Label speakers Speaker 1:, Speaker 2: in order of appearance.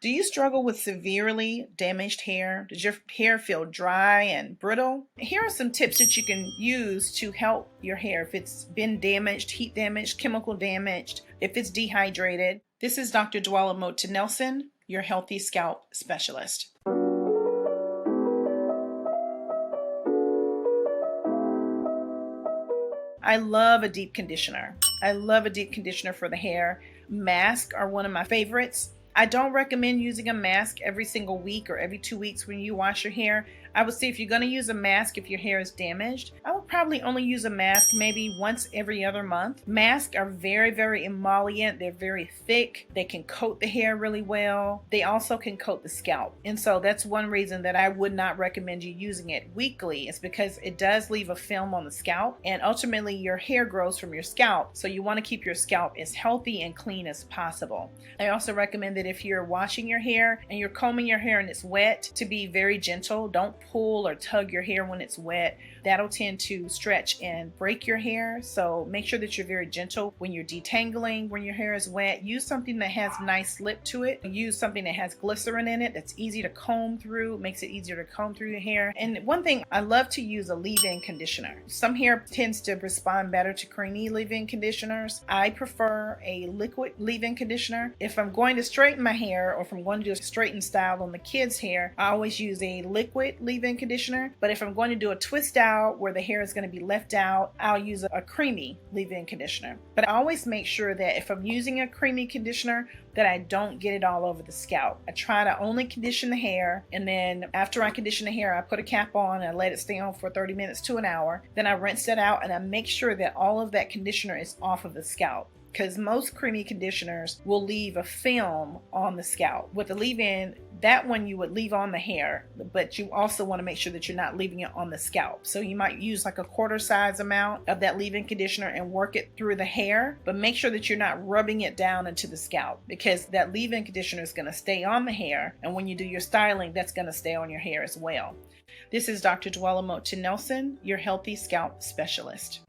Speaker 1: Do you struggle with severely damaged hair? Does your hair feel dry and brittle? Here are some tips that you can use to help your hair if it's been damaged, heat damaged, chemical damaged, if it's dehydrated. This is Dr. Dwella Moton, your healthy scalp specialist. I love a deep conditioner. I love a deep conditioner for the hair. Masks are one of my favorites. I don't recommend using a mask every single week or every 2 weeks when you wash your hair. I would say if you're going to use a mask if your hair is damaged, I would probably only use a mask maybe once every other month. Masks are very, very emollient. They're very thick. They can coat the hair really well. They also can coat the scalp. And so that's one reason that I would not recommend you using it weekly, is because it does leave a film on the scalp, and ultimately your hair grows from your scalp. So you want to keep your scalp as healthy and clean as possible. I also recommend that if you're washing your hair and you're combing your hair and it's wet, to be very gentle. Don't pull or tug your hair when it's wet. That'll tend to stretch and break your hair. So make sure that you're very gentle when you're detangling, when your hair is wet. Use something that has nice lip to it. Use something that has glycerin in it that's easy to comb through, makes it easier to comb through your hair. And one thing, I love to use a leave-in conditioner. Some hair tends to respond better to creamy leave-in conditioners. I prefer a liquid leave-in conditioner. If I'm going to straighten my hair, or if I'm going to do a straighten style on the kids' hair, I always use a liquid leave-in conditioner. But if I'm going to do a twist out where the hair is going to be left out, I'll use a creamy leave-in conditioner. But I always make sure that if I'm using a creamy conditioner, that I don't get it all over the scalp. I try to only condition the hair, and then after I condition the hair, I put a cap on and I let it stay on for 30 minutes to an hour. Then I rinse it out and I make sure that all of that conditioner is off of the scalp, because most creamy conditioners will leave a film on the scalp. With the leave-in, that one you would leave on the hair, but you also want to make sure that you're not leaving it on the scalp. So you might use like a quarter size amount of that leave-in conditioner and work it through the hair, but make sure that you're not rubbing it down into the scalp, because that leave-in conditioner is going to stay on the hair, and when you do your styling, that's going to stay on your hair as well. This is Dr. Dwella Moton, your healthy scalp specialist.